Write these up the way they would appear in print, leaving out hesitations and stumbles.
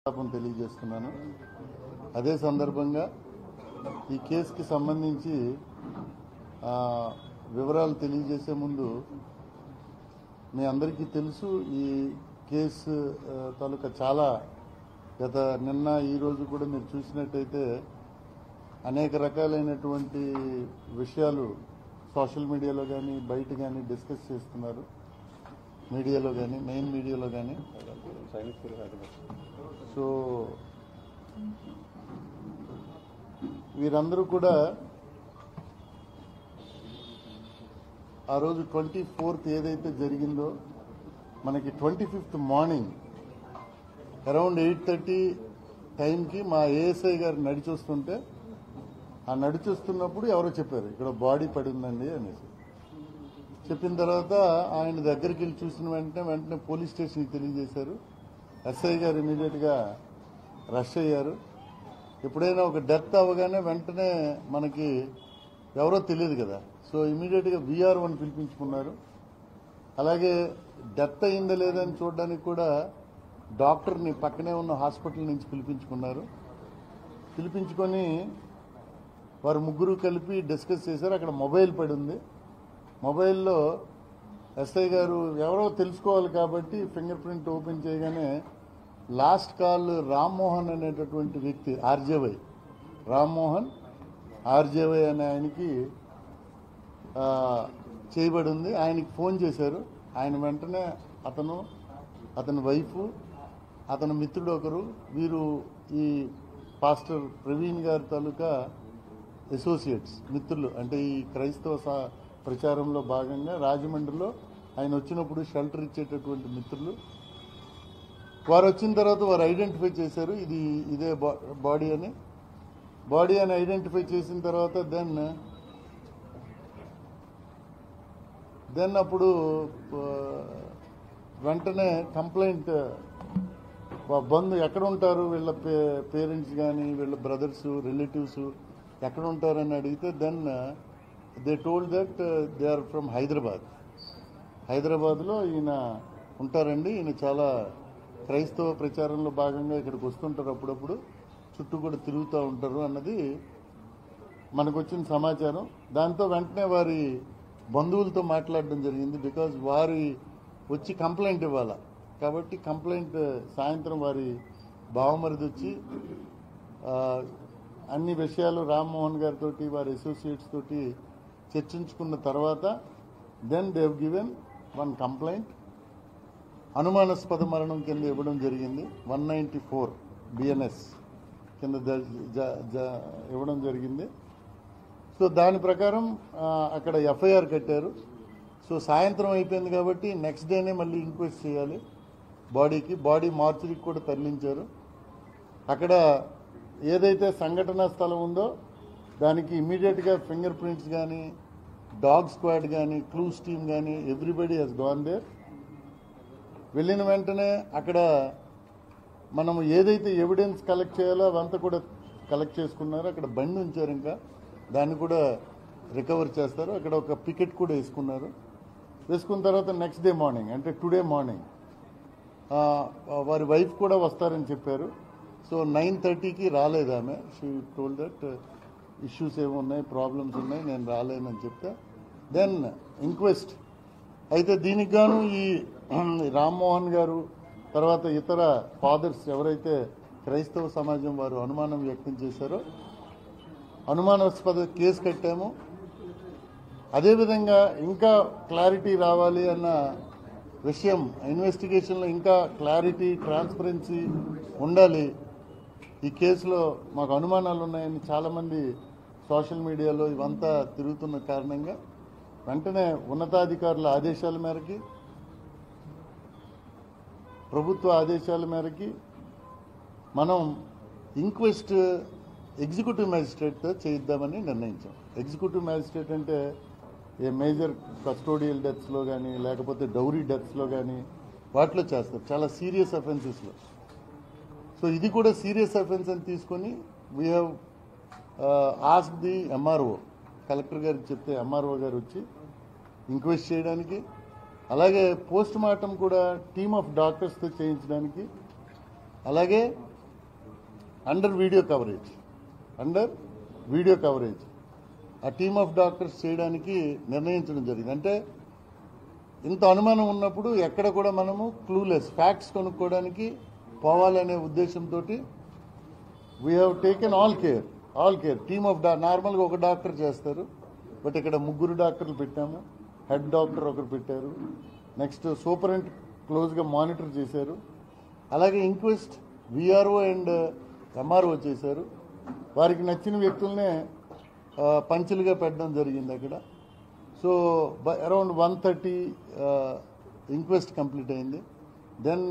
తెలియజేస్తున్నాను. అదే సందర్భంగా ఈ కేసుకి సంబంధించి వివరాలు తెలియజేసే ముందు మీ అందరికీ తెలుసు ఈ కేసు తాలూకా చాలా గత నిన్న ఈరోజు కూడా మీరు చూసినట్టయితే అనేక రకాలైనటువంటి విషయాలు సోషల్ మీడియాలో కానీ బయట కానీ డిస్కస్ చేస్తున్నారు. మీడియాలో కానీ మెయిన్ మీడియాలో కానీ. సో వీరందరూ కూడా ఆ రోజు 24th ఏదైతే జరిగిందో మనకి 25th మార్నింగ్ అరౌండ్ 8:30 టైంకి మా ఏఎస్ఐ గారు నడిచొస్తుంటే ఆ నడిచొస్తున్నప్పుడు ఎవరో చెప్పారు ఇక్కడ బాడీ పడి ఉందండి అనేసి. చెప్పిన తర్వాత ఆయన దగ్గరికి వెళ్ళి చూసిన వెంటనే పోలీస్ స్టేషన్కి తెలియజేశారు. ఎస్ఐ గారు ఇమీడియట్గా రష్ అయ్యారు. ఎప్పుడైనా ఒక డెత్ అవ్వగానే వెంటనే మనకి ఎవరో తెలియదు కదా, సో ఇమీడియట్గా VR1 పిలిపించుకున్నారు. అలాగే డెత్ అయిందా లేదని చూడడానికి కూడా డాక్టర్ని పక్కనే ఉన్న హాస్పిటల్ నుంచి పిలిపించుకున్నారు. పిలిపించుకొని వారు ముగ్గురు కలిపి డిస్కస్ చేశారు. అక్కడ మొబైల్ పడి ఉంది. మొబైల్లో ఎస్ఐ గారు ఎవరో తెలుసుకోవాలి కాబట్టి ఫింగర్ ప్రింట్ ఓపెన్ చేయగానే లాస్ట్ కాల్ రామ్మోహన్ అనేటటువంటి వ్యక్తి ఆర్జేవై రామ్మోహన్ ఆర్జేవై అనే ఆయనకి చేయబడి ఉంది. ఆయనకి ఫోన్ చేశారు. ఆయన వెంటనే అతని వైఫ్ అతని మిత్రుడు ఒకరు వీరు ఈ పాస్టర్ ప్రవీణ్ గారి తాలూకా అసోసియేట్స్ మిత్రులు, అంటే ఈ క్రైస్తవ ప్రచారంలో భాగంగా రాజమండ్రిలో ఆయన వచ్చినప్పుడు షెల్టర్ ఇచ్చేటటువంటి మిత్రులు. వారు వచ్చిన తర్వాత వారు ఐడెంటిఫై చేశారు ఇదే బాడీ అని ఐడెంటిఫై చేసిన తర్వాత దెన్ అప్పుడు వెంటనే కంప్లైంట్ బంధు ఎక్కడ ఉంటారు వీళ్ళ పేరెంట్స్ కానీ వీళ్ళ బ్రదర్స్ రిలేటివ్స్ ఎక్కడ ఉంటారని అడిగితే then they told that they are from హైదరాబాద్లో ఈయన ఉంటారండి. ఈయన చాలా క్రైస్తవ ప్రచారంలో భాగంగా ఇక్కడికి వస్తుంటారు, అప్పుడప్పుడు చుట్టూ కూడా తిరుగుతూ ఉంటారు అన్నది మనకు వచ్చిన సమాచారం. దాంతో వెంటనే వారి బంధువులతో మాట్లాడడం జరిగింది. బికాజ్ వారి వచ్చి కంప్లైంట్ ఇవ్వాలి కాబట్టి కంప్లైంట్ సాయంత్రం వారి బావమరిది వచ్చి అన్ని విషయాలు రామ్మోహన్ గారితో వారి అసోసియేట్స్ తోటి చర్చించుకున్న తర్వాత then they have given one complaint అనుమానాస్పద మరణం కింద ఇవ్వడం జరిగింది. 194 BNS కింద ఇవ్వడం జరిగింది. సో దాని ప్రకారం అక్కడ FIR కట్టారు. సో సాయంత్రం అయిపోయింది కాబట్టి నెక్స్ట్ డేనే మళ్ళీ ఇంక్వెస్ట్ చేయాలి బాడీ మార్చురీకి కూడా తరలించారు. అక్కడ ఏదైతే సంఘటనా స్థలం ఉందో దానికి ఇమీడియట్గా ఫింగర్ ప్రింట్స్ కానీ డాగ్ స్క్వాడ్ కానీ క్లూస్ టీమ్ కానీ ఎవ్రీబడి హెస్ గాన్ దేర్. వెళ్ళిన వెంటనే అక్కడ మనం ఏదైతే ఎవిడెన్స్ కలెక్ట్ చేయాలో అవంతా కూడా కలెక్ట్ చేసుకున్నారు. అక్కడ బండి ఉంచారు, ఇంకా దాన్ని కూడా రికవర్ చేస్తారు. అక్కడ ఒక పికెట్ కూడా వేసుకున్న తర్వాత నెక్స్ట్ డే మార్నింగ్ అంటే టుడే మార్నింగ్ వారి వైఫ్ కూడా వస్తారని చెప్పారు. సో 9:30కి రాలేదు ఆమె. షీ టోల్డ్ దట్ ఇష్యూస్ ఏమున్నాయి, ప్రాబ్లమ్స్ ఉన్నాయి, నేను రాలేనని చెప్తే దెన్ ఇంక్వెస్ట్ అయితే దీనికి గాను ఈ రామ్మోహన్ గారు తర్వాత ఇతర ఫాదర్స్ ఎవరైతే క్రైస్తవ సమాజం వారు అనుమానం వ్యక్తం చేశారో అనుమానాస్పద కేసు కట్టాము. అదేవిధంగా ఇంకా క్లారిటీ రావాలి అన్న విషయం ఇన్వెస్టిగేషన్లో ఇంకా క్లారిటీ ట్రాన్స్పరెన్సీ ఉండాలి. ఈ కేసులో మాకు అనుమానాలు ఉన్నాయని చాలామంది సోషల్ మీడియాలో ఇవంతా తిరుగుతున్న కారణంగా వెంటనే ఉన్నతాధికారుల ఆదేశాల మేరకి ప్రభుత్వ ఆదేశాల మేరకి మనం ఇంక్వెస్ట్ ఎగ్జిక్యూటివ్ మ్యాజిస్ట్రేట్తో చేయిద్దామని నిర్ణయించాం. ఎగ్జిక్యూటివ్ మ్యాజిస్ట్రేట్ అంటే ఏ మేజర్ కస్టోడియల్ డెత్స్లో కానీ లేకపోతే డౌరీ డెత్స్లో కానీ వాటిలో చేస్తారు, చాలా సీరియస్ అఫెన్సెస్లో. సో ఇది కూడా సీరియస్ అఫెన్స్ అని తీసుకొని we have ask the MRO collector గారికి చెప్తే MRO గారు వచ్చి ఇంక్వెస్ట్ చేయడానికి అలాగే పోస్ట్ మార్టం కూడా టీమ్ ఆఫ్ డాక్టర్స్తో చేయించడానికి అలాగే అండర్ వీడియో కవరేజ్ ఆ టీమ్ ఆఫ్ డాక్టర్స్ చేయడానికి నిర్ణయించడం జరిగింది. అంటే ఇంత అనుమానం ఉన్నప్పుడు ఎక్కడ కూడా మనము క్లూలెస్ ఫ్యాక్ట్స్ కొనుక్కోవడానికి పోవాలనే ఉద్దేశంతో we have taken all care team of నార్మల్గా ఒక డాక్టర్ చేస్తారు, బట్ ఇక్కడ 3 డాక్టర్లు పెట్టాము. హెడ్ డాక్టర్ ఒకరు పెట్టారు, నెక్స్ట్ సూపరింట్ క్లోజ్గా మానిటర్ చేశారు, అలాగే ఇంక్వెస్ట్ విఆర్ఓ అండ్ ఎంఆర్ఓ చేశారు. వారికి నచ్చిన వ్యక్తులనే పంచులుగా పెట్టడం జరిగింది అక్కడ. సో అరౌండ్ 130 ఇంక్వెస్ట్ కంప్లీట్ అయింది. దెన్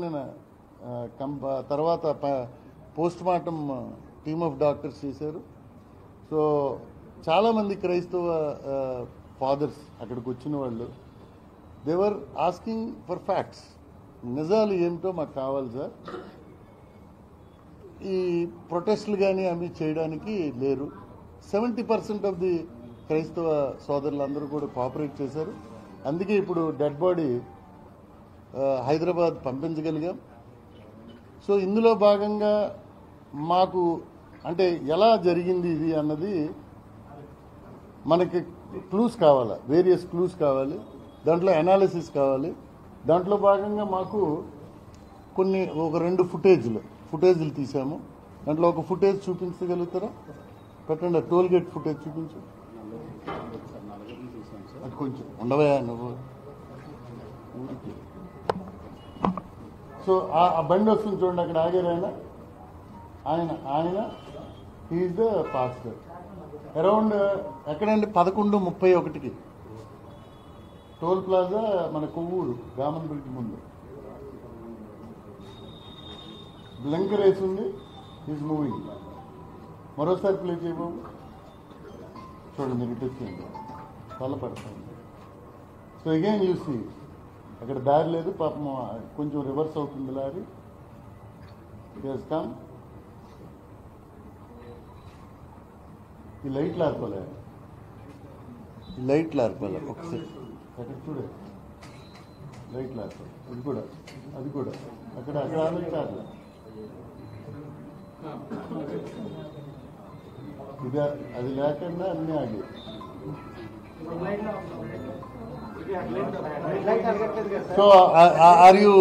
తర్వాత post mortem team of doctors చేశారు. సో చాలామంది క్రైస్తవ ఫాదర్స్ అక్కడికి వచ్చిన వాళ్ళు దేవర్ ఆస్కింగ్ ఫర్ ఫ్యాక్ట్స్. నిజాలు ఏమిటో మాకు కావాలి సార్, ఈ ప్రొటెస్ట్లు కానీ అవి చేయడానికి లేరు. 70% ఆఫ్ ది క్రైస్తవ సోదరులందరూ కూడా కోఆపరేట్ చేశారు. అందుకే ఇప్పుడు డెడ్ బాడీ హైదరాబాద్ పంపించగలిగాం. సో ఇందులో భాగంగా మాకు అంటే ఎలా జరిగింది ఇది అన్నది మనకి క్లూస్ కావాలి, వేరియస్ క్లూస్ కావాలి, దాంట్లో అనాలిసిస్ కావాలి. దాంట్లో భాగంగా మాకు ఒక 2 ఫుటేజ్లు తీసాము. దాంట్లో ఒక ఫుటేజ్ చూపించగలుగుతారా? పెట్టండి, టోల్ గేట్ ఫుటేజ్ చూపించు. అది కొంచెం ఉండవా నువ్వు ఊరికి. సో ఆ బండి వస్తుంది చూడండి, అక్కడ ఆగారు ఆయన హీఈస్ ద పాస్టర్. అరౌండ్ ఎక్కడండి 11:31కి టోల్ ప్లాజా మన కొవ్వూరు గామన్ బ్రిడ్జ్ ముందు బ్లింకర్ వేసింది. Is moving. మరోసారి ప్లే చేయబోదు చూడండి, మీరు ఇటు వచ్చింది తల పడుతుంది. సో అగైన్ యూ సీ అక్కడ దారి లేదు, పాపం కొంచెం రివర్స్ అవుతుంది లారీ. చేస్తాం ఈ లైట్లు ఆర్పాలి ఒకసారి అక్కడ చూడే లైట్లు ఆర్పాలి. అది కూడా అక్కడ ఆలోచించాలి. ఇది అది లేకుండా అన్నీ ఆగి. So are you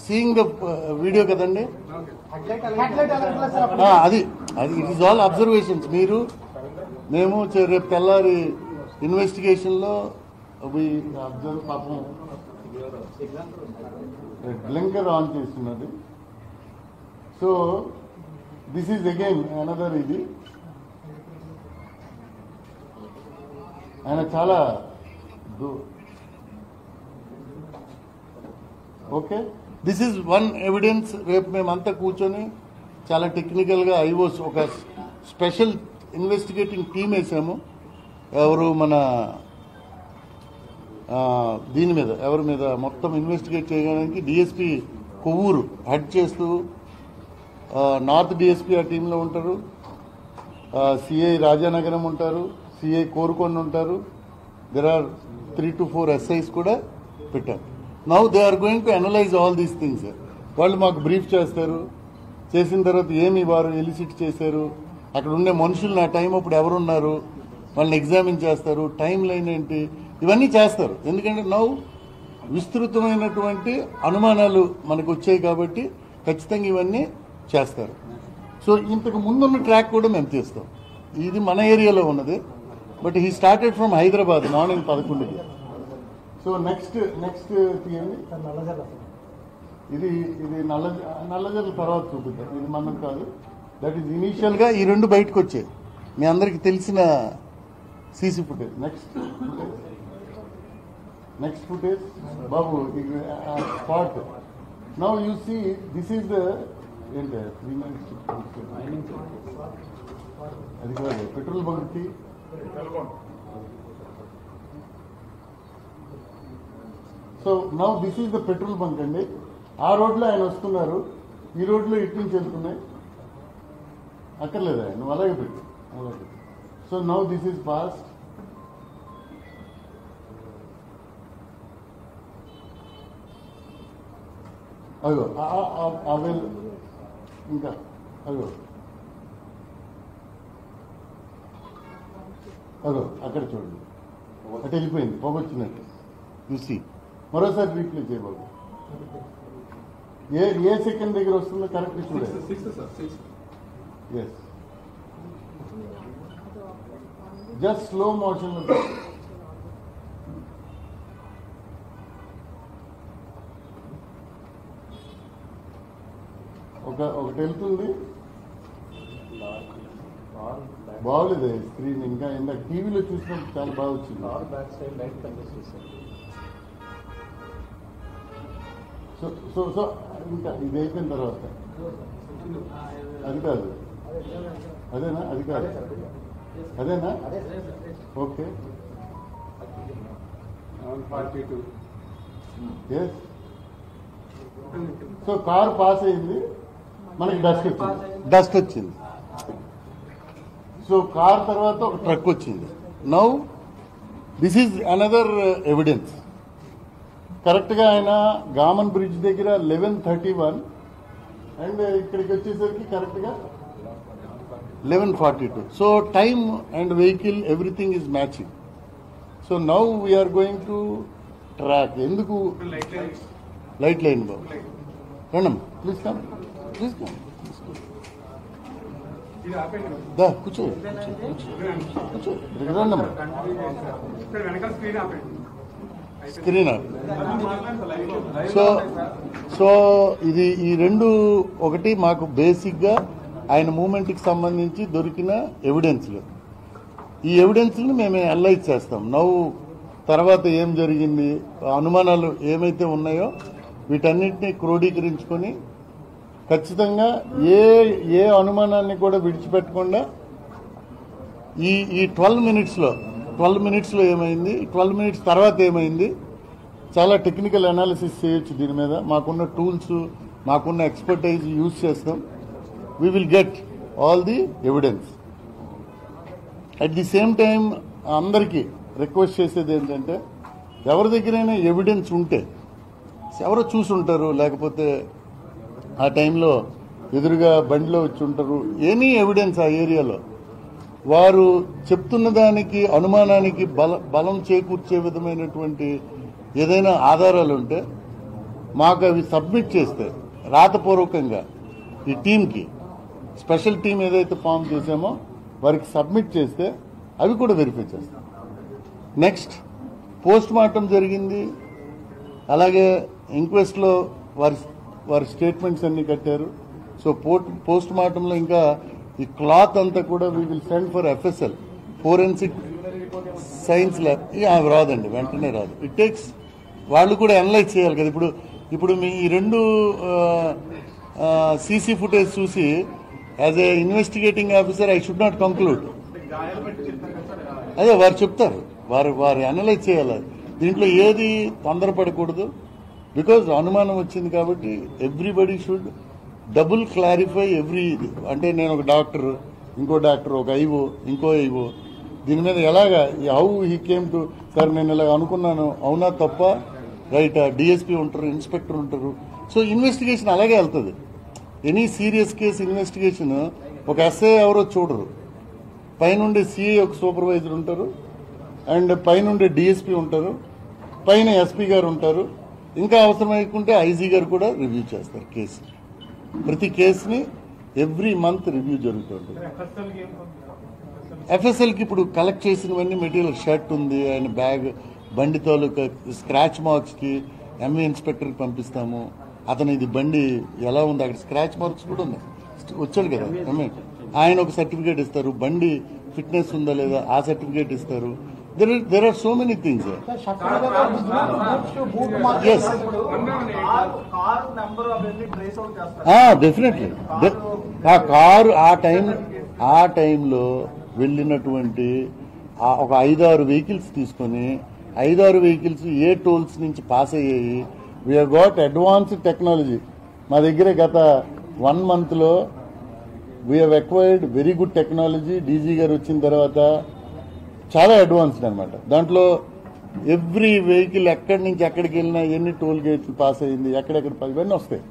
seeing the video కదండి? అది ఇట్ ఈస్ ఆల్ అబ్జర్వేషన్స్. మేము రేపు తెల్లారి ఇన్వెస్టిగేషన్లో అబ్జర్వ్ పాపం బ్లింకర్ ఆన్ చేస్తున్నది. So this is again another ఇది. ఆయన చాలా okay, this is one evidence. రేపు మేమంతా కూర్చొని చాలా టెక్నికల్గా ఐఓస్ ఒక స్పెషల్ ఇన్వెస్టిగేటింగ్ టీమ్ వేసాము. మన దీని మీద ఎవరి మీద మొత్తం ఇన్వెస్టిగేట్ చేయడానికి డిఎస్పీ కొవ్వూరు హెడ్ చేస్తూ, నార్త్ డిఎస్పీ ఆ టీంలో ఉంటారు, సిఐ రాజానగరం ఉంటారు, సిఐ కోరుకొండ ఉంటారు. దెర్ ఆర్ 3 to 4 SIs కూడా పెట్టారు. Now they are going to analyse all these things. వాళ్ళు మాకు బ్రీఫ్ చేస్తారు. చేసిన తర్వాత ఏమి వారు ఎలిసిట్ చేశారు, అక్కడ ఉండే మనుషులు నా టైం అప్పుడు ఎవరున్నారు, వాళ్ళని ఎగ్జామిన్ చేస్తారు, టైం లైన్ ఏంటి, ఇవన్నీ చేస్తారు. ఎందుకంటే నౌ విస్తృతమైనటువంటి అనుమానాలు మనకు వచ్చాయి కాబట్టి ఖచ్చితంగా ఇవన్నీ చేస్తారు. సో ఇంతకు ముందున్న ట్రాక్ కూడా మేము తీస్తాం. ఇది మన ఏరియాలో ఉన్నది, but he started from Hyderabad morning 11కి. సో నెక్స్ట్ తీయండి. ఇది నల్లజర్ల తర్వాత చూపిద్దాం, ఇది మనం కాదు. దట్ ఈజ్ ఇనీషియల్గా ఈ 2 బయటకు వచ్చాయి, మీ అందరికి తెలిసిన సీసీ ఫుటేజ్. నెక్స్ట్ ఫుటేజ్ బాబు spot. Now you see this is the ఏంటి 3 minutes అది కాదు petrol bunk. So now this is the petrol bunk అండి. ఆ రోడ్లో ఆయన వస్తున్నారు, ఈ రోడ్లో ఇటు నుంచి వెళ్తున్నాయి. అక్కర్లేదా, నువ్వు అలాగే పెట్టు. So now this is fast. అయ్యో ఇంకా అయ్యో అదో అక్కడ చూడండి, అటు వెళ్ళిపోయింది, పొగొచ్చినట్టు చూసి మరోసారి రీప్లే చేయబోదు. ఏ సెకండ్ దగ్గర వస్తుందో కరెక్ట్ చూడండి. Yes, just slow motion. ఒకటి వెళ్తుంది, బాగోలేదు స్క్రీన్. ఇంకా ఇందాక టీవీలో చూసినప్పుడు చాలా బాగా వచ్చింది. సో ఇంకా ఇది అయిపోయిన తర్వాత అది కాదు, అదేనా? అది కాదు, అదేనా? Okay. Yes, so car pass అయింది, మనకి డస్ట్ వచ్చింది. సో కార్ తర్వాత ఒక ట్రక్ వచ్చింది. Now this is another evidence. కరెక్ట్గా ఆయన గామన్ బ్రిడ్జ్ దగ్గర 11:31 అండ్ ఇక్కడికి వచ్చేసరికి కరెక్ట్గా 11:42. So time and vehicle everything is matching. So now we are going to track. ఎందుకు లైట్ లైన్ బాబు రండమ్మా, ప్లీజ్ కమ్, ప్లీజ్ కమ్, దా కూర్చో, కూర్చో, రండమ్మా. స్క్రీన్ సో ఇది ఈ రెండు ఒకటి మాకు బేసిక్గా ఆయన మూమెంట్కి సంబంధించి దొరికిన ఎవిడెన్స్లు. ఈ ఎవిడెన్స్ని మేము అనలైజ్ చేస్తాం. నవ్వు తర్వాత ఏం జరిగింది, అనుమానాలు ఏమైతే ఉన్నాయో వీటన్నిటిని క్రోడీకరించుకొని ఖచ్చితంగా ఏ అనుమానాన్ని కూడా విడిచిపెట్టకుండా ఈ 12 మినిట్స్లో ఏమైంది, 12 మినిట్స్ తర్వాత ఏమైంది, చాలా టెక్నికల్ అనాలిసిస్ చేయొచ్చు దీని మీద. మాకున్న టూల్స్, మాకున్న ఎక్స్పర్టైజ్ యూజ్ చేస్తాం. We will get all the evidence. At the same time అందరికీ రిక్వెస్ట్ చేసేది ఏంటంటే, ఎవరి దగ్గరైనా ఎవిడెన్స్ ఉంటే, ఎవరో చూసుంటారు, లేకపోతే ఆ టైంలో ఎదురుగా బండిలో వచ్చి ఉంటారు, ఎనీ ఎవిడెన్స్ ఆ ఏరియాలో వారు చెప్తున్న దానికి అనుమానానికి బలం చేకూర్చే విధమైనటువంటి ఏదైనా ఆధారాలు ఉంటే మాకు అవి సబ్మిట్ చేస్తే రాతపూర్వకంగా ఈ టీంకి, స్పెషల్ టీం ఏదైతే ఫామ్ చేసామో వారికి సబ్మిట్ చేస్తే అవి కూడా వెరిఫై చేస్తాం. నెక్స్ట్ పోస్ట్ మార్టం జరిగింది, అలాగే ఇంక్వెస్ట్లో వారి స్టేట్మెంట్స్ అన్ని కట్టారు. సో పోస్ట్ మార్టంలో ఇంకా ఈ క్లాత్ అంతా కూడా we will send for FSL, forensic science lab. రాదండి, వెంటనే రాదు. ఇట్ టేక్స్, వాళ్ళు కూడా అనలైజ్ చేయాలి కదా. ఇప్పుడు మీ ఈ రెండు సీసీ ఫుటేజ్ చూసి as a investigating officer I should not conclude. అదే వారు చెప్తారు, వారు అనలైజ్ చేయాలి. దీంట్లో ఏది తొందరపడకూడదు. బికాజ్ అనుమానం వచ్చింది కాబట్టి ఎవ్రీబడి షుడ్ డబుల్ క్లారిఫై అంటే నేను ఒక డాక్టర్, ఇంకో డాక్టర్, ఒక ఐఓ, ఇంకో ఐఓ, దీని మీద ఎలాగా how he came to, sir నేను ఇలా అనుకున్నాను, అవునా తప్ప, రైట్, డిఎస్పీ ఉంటారు, ఇన్స్పెక్టర్ ఉంటారు. సో ఇన్వెస్టిగేషన్ అలాగే వెళ్తుంది. ఎనీ సీరియస్ కేసు ఇన్వెస్టిగేషన్ ఒక ఎస్ఐ ఎవరో చూడరు, పైనుండి సిఐ ఒక సూపర్వైజర్ ఉంటారు, అండ్ పైనుండి డిఎస్పీ ఉంటారు, పైన ఎస్పీ గారు ఉంటారు, ఇంకా అవసరమైకుంటే ఐజీ గారు కూడా రివ్యూ చేస్తారు కేసు. ప్రతి కేసుని ఎవ్రీ మంత్ రివ్యూ జరుగుతుంది. FSLకి ఇప్పుడు కలెక్ట్ చేసినవన్నీ మెటీరియల్, షర్ట్ ఉంది, ఆయన బ్యాగ్, బండి తాలూకా స్క్రాచ్ మార్క్స్కి ఎంఏ ఇన్స్పెక్టర్కి పంపిస్తాము. అతను ఇది బండి ఎలా ఉంది, అక్కడ స్క్రాచ్ మార్క్స్ కూడా ఉన్నాయి, వచ్చాడు కదా ఎంఏ, ఆయన ఒక సర్టిఫికేట్ ఇస్తారు. బండి ఫిట్నెస్ ఉందా లేదా ఆ సర్టిఫికేట్ ఇస్తారు. There are so many things. Yes. Definitely. ఆ కారు ఆ టైంలో వెళ్ళినటువంటి ఒక 5-6 వెహికల్స్ తీసుకొని 5-6 వెహికల్స్ ఏ టోల్స్ నుంచి పాస్ అయ్యాయి. We have got advanced technology. మా దగ్గర గత 1 monthలో we have acquired very good technology. DG గారు వచ్చిన తర్వాత చాలా అడ్వాన్స్డ్ అనమాట. దాంట్లో ఎవ్రీ వెహికల్ ఎక్కడి నుంచి ఎక్కడికి వెళ్ళినా, ఎన్ని టోల్ గేట్లు పాస్ అయింది, ఎక్కడెక్కడ ఇవన్నీ వస్తాయి.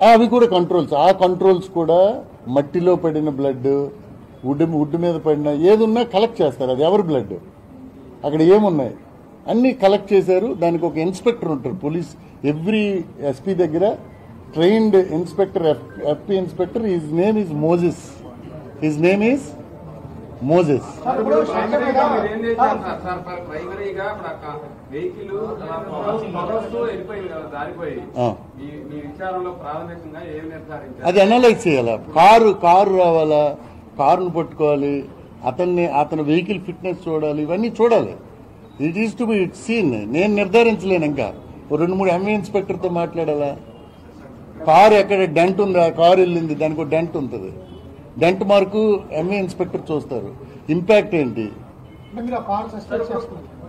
అవి కూడా కంట్రోల్స్. ఆ కంట్రోల్స్ కూడా మట్టిలో పడిన బ్లడ్, వుడ్ మీద పడిన ఏదున్నా కలెక్ట్ చేస్తారు. అది ఎవరి బ్లడ్, అక్కడ ఏమున్నాయి అన్నీ కలెక్ట్ చేశారు. దానికి ఒక ఇన్స్పెక్టర్ ఉంటారు. పోలీస్ ఎవ్రీ ఎస్పీ దగ్గర trained inspector, FP inspector. His name is Moses. అది అనలైజ్ చేయాలా. కారు రావాలా, కారును పట్టుకోవాలి, అతని వెహికల్ ఫిట్నెస్ చూడాలి, ఇవన్నీ చూడాలి. It is to be seen. నేను నిర్ధారించలేను. ఇంకా 2-3 ఎంఏ ఇన్స్పెక్టర్తో మాట్లాడాలా. కారు ఎక్కడ డెంట్ ఉందా, కారు వెళ్ళింది, దానికి ఒక డెంట్ ఉంటుంది. డెంట్ మార్కు ఎంఏ ఇన్స్పెక్టర్ చూస్తారు. ఇంపాక్ట్ ఏంటి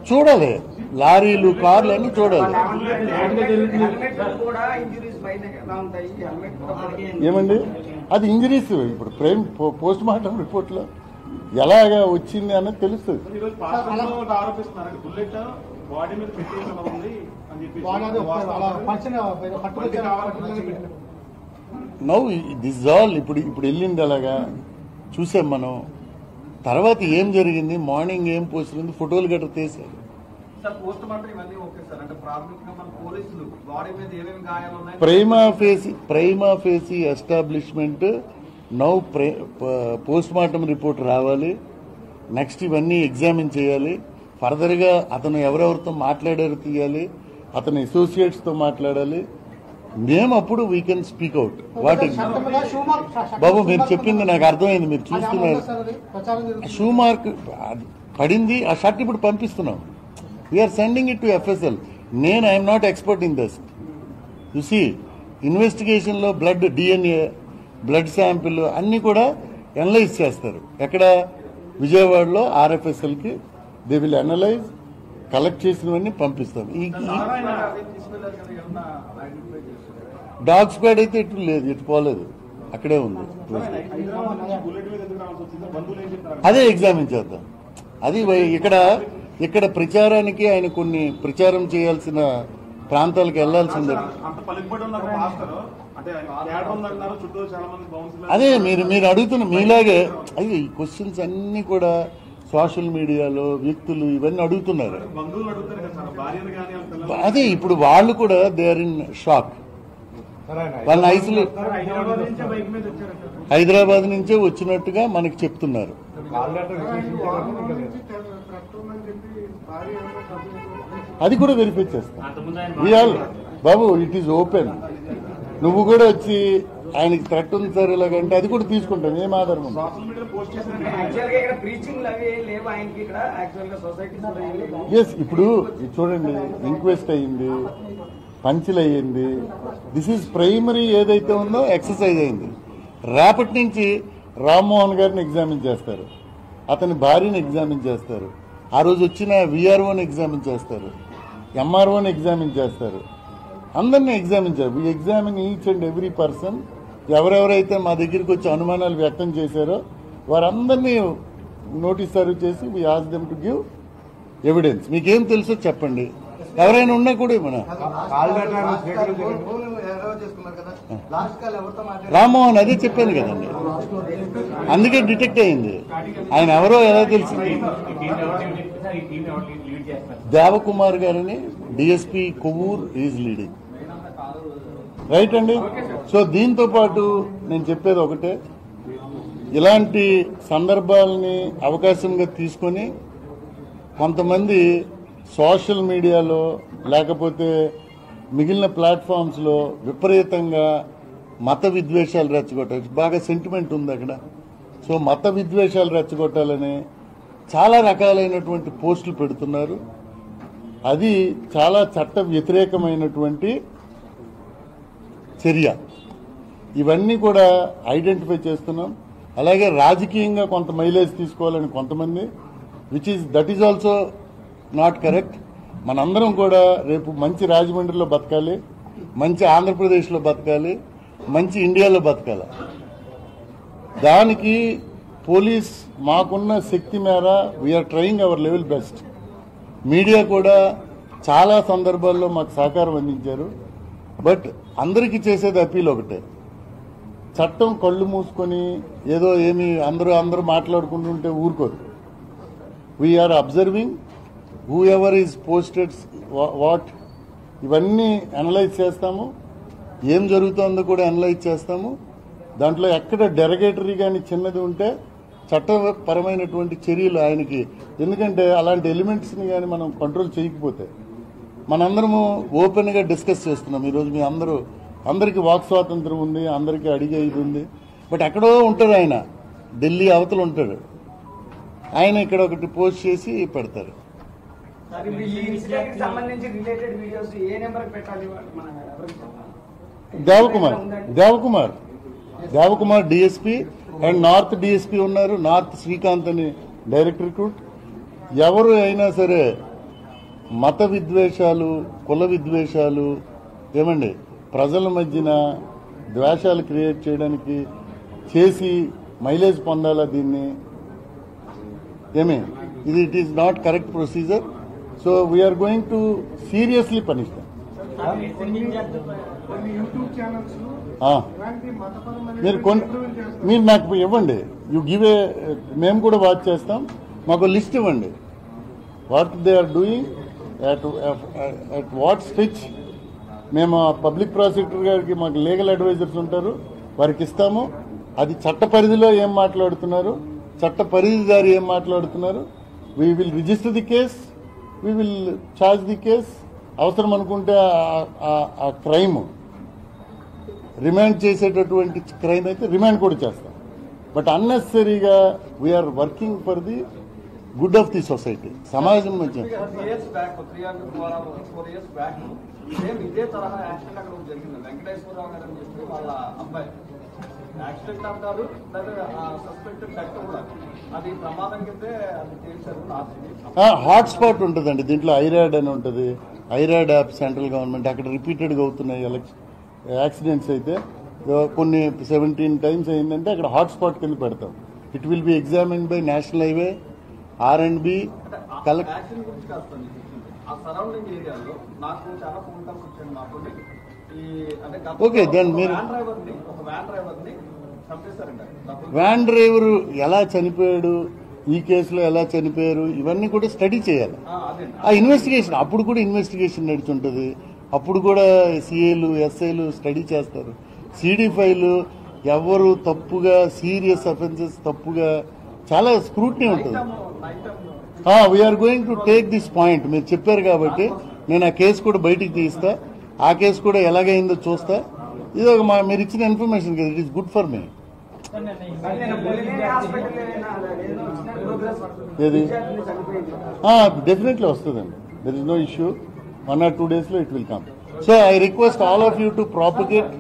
చూడాలి. లారీలు, కార్లు అన్ని చూడాలి. ఏమండి అది ఇంజరీస్. ఇప్పుడు పోస్ట్ మార్టం రిపోర్ట్లో ఎలాగా వచ్చింది అన్నది తెలుస్తుంది. నౌ దిస్ ఆల్ ఇప్పుడు వెళ్ళింది అలాగా చూసాం మనం. తర్వాత ఏం జరిగింది, మార్నింగ్ ఏం పోస్తుంది, ఫోటోలు గట్రా తీశారు. Prima facie establishment. Now post mortem report రావాలి. నెక్స్ట్ ఇవన్నీ ఎగ్జామిన్ చేయాలి. ఫర్దర్గా అతను ఎవరెవరితో మాట్లాడారో తీయాలి, అతని అసోసియేట్స్తో మాట్లాడాలి. మేము అప్పుడు వీ కెన్ స్పీక్ అవుట్. వాటి బాబు మీరు చెప్పింది నాకు అర్థమైంది. మీరు చూస్తున్నారు షూ మార్క్ పడింది. ఆ షర్ట్ ఇప్పుడు పంపిస్తున్నాం. We are sending it to FSL. I am not expert in this. You see ఇన్వెస్టిగేషన్లో బ్లడ్, డిఎన్ఏ, బ్లడ్ శాంపిల్ అన్నీ కూడా అనలైజ్ చేస్తారు. ఎక్కడ విజయవాడలో ఆర్ఎఫ్ఎస్ఎల్కి దే విల్ అనలైజ్. కలెక్ట్ చేసినవన్నీ పంపిస్తాం. డాగ్ స్క్వాడ్ అయితే ఎటు లేదు, ఎటు పోలేదు, అక్కడే ఉంది. అదే ఎగ్జామిన్ చేద్దాం. అది ఇక్కడ ప్రచారానికి ఆయన కొన్ని ప్రచారం చేయాల్సిన ప్రాంతాలకు వెళ్లాల్సిందే. అదే మీరు అడుగుతున్న మీలాగే అయ్యి ఈ క్వశ్చన్స్ అన్ని కూడా సోషల్ మీడియాలో వ్యక్తులు ఇవన్నీ అడుగుతున్నారు. అదే ఇప్పుడు వాళ్ళు కూడా దే ఆర్ ఇన్ షాక్. వాళ్ళని హైదరాబాద్ నుంచే వచ్చినట్టుగా మనకి చెప్తున్నారు. అది కూడా వెరిఫై చేస్తాం. బాబు ఇట్ ఈజ్ ఓపెన్. నువ్వు కూడా వచ్చి ఆయనకి థ్రెట్ ఉంది సార్ ఇలాగంటే అది కూడా తీసుకుంటాం. ఏం ఆధారం ఉంది? ఎస్. ఇప్పుడు చూడండి, ఇంక్వెస్ట్ అయ్యింది, పంచిల్ అయ్యింది. దిస్ ఈజ్ ప్రైమరీ ఏదైతే ఉందో ఎక్సర్సైజ్ అయింది. రేపటి నుంచి రామ్మోహన్ గారిని ఎగ్జామిన్ చేస్తారు, అతని భార్యను ఎగ్జామిన్ చేస్తారు, ఆ రోజు వచ్చిన విఆర్ఓని ఎగ్జామిన్ చేస్తారు, ఎంఆర్ఓని ఎగ్జామిన్ చేస్తారు, అందరినీ ఎగ్జామిన్ చేస్తారు. We examine each and every person. ఎవరెవరైతే మా దగ్గరికి వచ్చి అనుమానాలు వ్యక్తం చేశారో వారందరినీ నోటీస్ సర్వ్ చేసి we ask them to give evidence. మీకేం తెలుసో చెప్పండి. ఎవరైనా ఉన్నా కూడా మన రామ్మోహన్ అదే చెప్పాను కదండి, అందుకే డిటెక్ట్ అయింది. ఆయన ఎవరో ఎలా తెలిసింది? దేవకుమార్ గారని DSP Kovvur is leading. Right అండి. సో దీంతో పాటు నేను చెప్పేది ఒకటే, ఇలాంటి సందర్భాలని అవకాశంగా తీసుకొని కొంతమంది సోషల్ మీడియాలో లేకపోతే మిగిలిన ప్లాట్ఫామ్స్లో విపరీతంగా మత విద్వేషాలు రెచ్చగొట్టాలి. బాగా సెంటిమెంట్ ఉంది అక్కడ. సో మత విద్వేషాలు రెచ్చగొట్టాలని చాలా రకాలైనటువంటి పోస్టులు పెడుతున్నారు. అది చాలా చట్ట వ్యతిరేకమైనటువంటి చర్య. ఇవన్నీ కూడా ఐడెంటిఫై చేస్తున్నాం. అలాగే రాజకీయంగా కొంత మైలేజ్ తీసుకోవాలని కొంతమంది, that is also not correct. మనందరం కూడా రేపు మంచి రాజమండ్రిలో బతకాలి, మంచి ఆంధ్రప్రదేశ్లో బతకాలి, మంచి ఇండియాలో బతకాలి. దానికి పోలీస్ మాకున్న శక్తి మేర we are trying our level best. Media కూడా చాలా సందర్భాల్లో మాకు సహకారం అందించారు. బట్ అందరికీ చేసేది అపీల్ ఒకటే, చట్టం కళ్ళు మూసుకొని ఏదో ఏమి అందరూ మాట్లాడుకుంటుంటే ఊరుకోదు. We are observing whoever is posted what, ఇవన్నీ అనలైజ్ చేస్తాము. ఏం జరుగుతుందో కూడా అనలైజ్ చేస్తాము. దాంట్లో ఎక్కడ డెరగేటరీ కానీ చిన్నది ఉంటే చట్టపరమైనటువంటి చర్యలు ఆయనకి, ఎందుకంటే అలాంటి ఎలిమెంట్స్ని కానీ మనం కంట్రోల్ చేయకపోతే, మనందరము ఓపెన్గా డిస్కస్ చేస్తున్నాం ఈరోజు. మీ అందరికీ వాక్ స్వాతంత్రం ఉంది, అందరికీ అడిగే ఇది ఉంది. బట్ ఎక్కడో ఉంటాడు ఆయన, ఢిల్లీ అవతల ఉంటాడు ఆయన, ఇక్కడ ఒకటి పోస్ట్ చేసి పెడతారు. Devakumar DSP and north DSP ఉన్నారు. నార్త్ శ్రీకాంత్ అని డైరెక్టర్ రిక్రూట్. ఎవరు అయినా సరే మత విద్వేషాలు, కుల విద్వేషాలు, ఏమండి ప్రజల మధ్యన ద్వేషాలు క్రియేట్ చేయడానికి చేసి మైలేజ్ పొందాలా దీన్ని, ఇది it is not correct procedure. So we are going to seriously punish them. మీరు నాకు ఇవ్వండి, యూ గివ్ ఏ, మేము కూడా వాచ్ చేస్తాం. మాకు లిస్ట్ ఇవ్వండి, what they are doing, at what stitch. మేము పబ్లిక్ ప్రాసిక్యూటర్ గారికి మాకు లీగల్ అడ్వైజర్స్ ఉంటారు, వారికి ఇస్తాము. అది చట్ట పరిధిలో ఏం మాట్లాడుతున్నారు, చట్ట పరిధిదారి ఏం మాట్లాడుతున్నారు, we will register the case, we will charge the case. అవసరం అనుకుంటే ఆ క్రైమ్ రిమాండ్ చేసేటటువంటి క్రైమ్ అయితే రిమాండ్ కూడా చేస్తాం. But unnecessarily we are working for the good of the society, సమాజం మంచి. ఇదే తరహా యాక్సిడెంట్ అక్కడ జరిగింది. వెంకటేశ్వరరావు గారు అని చెప్పి వాళ్ళ అబ్బాయి యాక్సిడెంట్ అంటారు, సస్పెక్టెడ్ డెత్ కూడా. అది ప్రమాదం కిందే అది తేల్చారు. హాట్స్పాట్ ఉంటుందండి దీంట్లో, ఐరాడ్ అని ఉంటుంది. ఐరాడ్ యాప్ సెంట్రల్ గవర్నమెంట్, అక్కడ రిపీటెడ్గా అవుతున్నాయి యాక్సిడెంట్స్. అయితే కొన్ని 17 టైమ్స్ అయిందంటే అక్కడ హాట్స్పాట్ కింద పెడతాం. It will be examined by national highway, R&B. Okay, దాన్ని మీరు వ్యాన్ డ్రైవర్ ఎలా చనిపోయాడు, ఈ కేసులో ఎలా చనిపోయారు, ఇవన్నీ కూడా స్టడీ చేయాలి. ఆ ఇన్వెస్టిగేషన్ అప్పుడు కూడా ఇన్వెస్టిగేషన్ నడుచుంటుంది. అప్పుడు కూడా సిఏలు ఎస్ఐలు స్టడీ చేస్తారు. CD5 ఎవరు తప్పుగా, సీరియస్ అఫెన్సెస్ తప్పుగా చాలా స్క్రూటినీ ఉంటుంది. We are going to take this point. మీరు చెప్పారు కాబట్టి నేను ఆ కేసు కూడా బయటికి తీస్తా, ఆ కేసు కూడా ఎలాగైందో చూస్తా. ఇది ఒక మీరు ఇచ్చిన ఇన్ఫర్మేషన్ కదా, it is good for me. ఏది డెఫినెట్లీ వస్తుందండి, there is no issue. 1 or 2 days లో it will come. So I request all of you to propagate.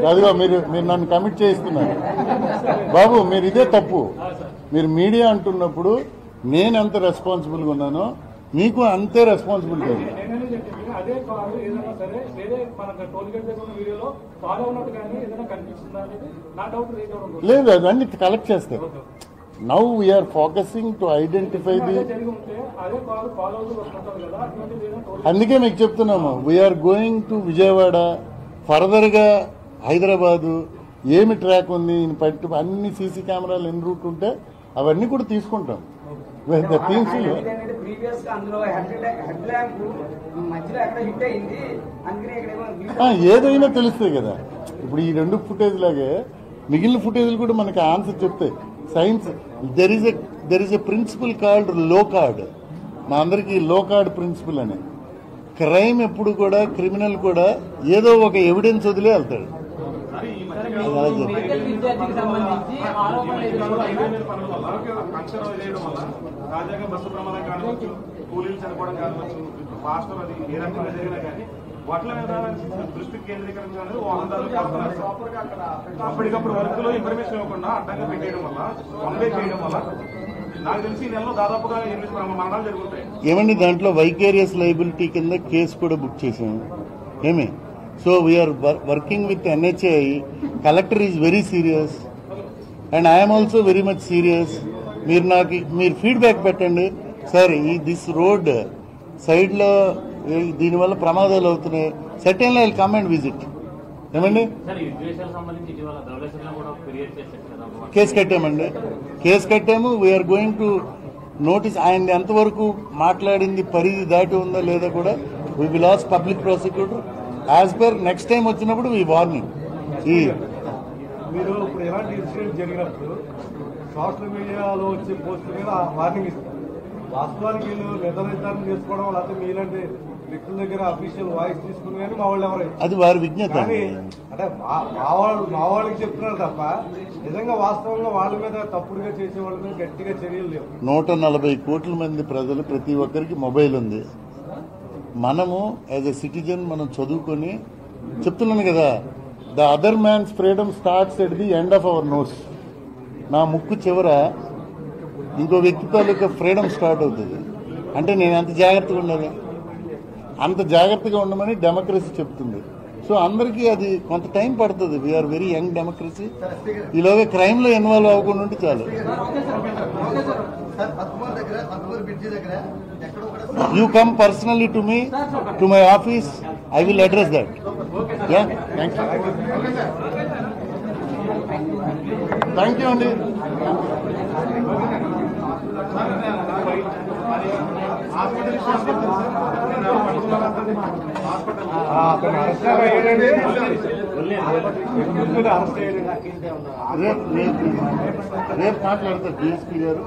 అదిగో మీరు నన్ను కమిట్ చేయిస్తున్నారు బాబు, మీరు ఇదే తప్పు. మీరు మీడియా అంటున్నప్పుడు నేను ఎంత రెస్పాన్సిబుల్గా ఉన్నానో మీకు అంతే రెస్పాన్సిబిలిటీ ఉంది. లేదు, అవన్నీ కలెక్ట్ చేస్తారు. Now we are focusing to identify the. అందుకే మీకు చెప్తున్నాము, వీఆర్ గోయింగ్ టు విజయవాడ, ఫర్దర్గా హైదరాబాదు, ఏమి ట్రాక్ ఉంది పట్టు, అన్ని సీసీ కెమెరాలు ఎన్ని రూట్ ఉంటే అవన్నీ కూడా తీసుకుంటాం. ఏదైనా తెలుస్తాయి కదా. ఇప్పుడు ఈ 2 ఫుటేజ్ లాగే మిగిలిన ఫుటేజ్లు కూడా మనకి ఆన్సర్ చెప్తాయి. Science there is a principle called Locard. మా అందరికీ లో కార్డ్ ప్రిన్సిపల్ అని. క్రైమ్ ఎప్పుడు కూడా, క్రిమినల్ కూడా ఏదో ఒక ఎవిడెన్స్ వదిలే వెళ్తాడు. అప్పటికప్పుడు వర్క్లో ఇన్ఫర్మేషన్ ఇవ్వకుండా అడ్డంగా పెట్టేయడం వల్ల, చేయడం వల్ల నాకు తెలిసి ఈ నెలలో దాదాపుగా 8 మరణాలు జరుగుతాయి. ఏమండి దాంట్లో వైకేరియస్ లైబిలిటీ కింద కేసు కూడా బుక్ చేసాము. ఏమి so we are working with NHA. Collector is very serious and I am also very much serious. మీరు ఫీడ్బ్యాక్ పెట్టండి సార్. దిస్ రోడ్ సైడ్లో దీనివల్ల ప్రమాదాలు అవుతున్నాయి. సెకండ్లో I will come and visit. ఏమండి కేసు కట్టామండి, కేసు కట్టాము. We are going to notice. ఆయన ఎంతవరకు మాట్లాడింది పరిధి దాటి ఉందా లేదా కూడా we will ask public prosecutor as per next time వచ్చినప్పుడు వీ వార్నింగ్. ఈ మీరు ఇప్పుడు ఎలాంటి ఇన్సిడెంట్ జరిగినప్పుడు సోషల్ మీడియాలో వచ్చే పోస్టుల మీద వార్నింగ్ ఇస్తారు. వాస్తవానికి వీళ్ళు నిర్ధారణ చేసుకోవడం లేకపోతే మీలాంటి వ్యక్తుల దగ్గర అఫీషియల్ వాయిస్ తీసుకుని కానీ మా వాళ్ళు ఎవరైనా అది వారి విజ్ఞత. కానీ అంటే మా వాళ్ళకి చెప్తున్నారు తప్ప నిజంగా వాస్తవంగా వాళ్ళ మీద తప్పుడుగా చేసే వాళ్ళ మీద గట్టిగా చర్యలు లేవు. 140 కోట్ల మంది ప్రజలు, ప్రతి ఒక్కరికి మొబైల్ ఉంది. మనము యాజ్ ఎ సిటిజన్ మనం చదువుకొని చెప్తున్నాను కదా, the other man's freedom starts at the end of our nose. నా ముక్కు చివర ఇంకో వ్యక్తి తాలూకా ఫ్రీడమ్ స్టార్ట్ అవుతుంది. అంటే నేను ఎంత జాగ్రత్తగా ఉండాలి, అంత జాగ్రత్తగా ఉండమని డెమోక్రసీ చెప్తుంది. సో అందరికీ అది కొంత టైం పడుతుంది. We are very young democracy. ఈలోగా క్రైమ్లో ఇన్వాల్వ్ అవ్వకుండా ఉంటే చాలు. You come personally to me, to my office, I will address that. Yeah, thank you. Thank you, Andy. రేపు మాట్లాడతారు డిఎస్పీ గారు.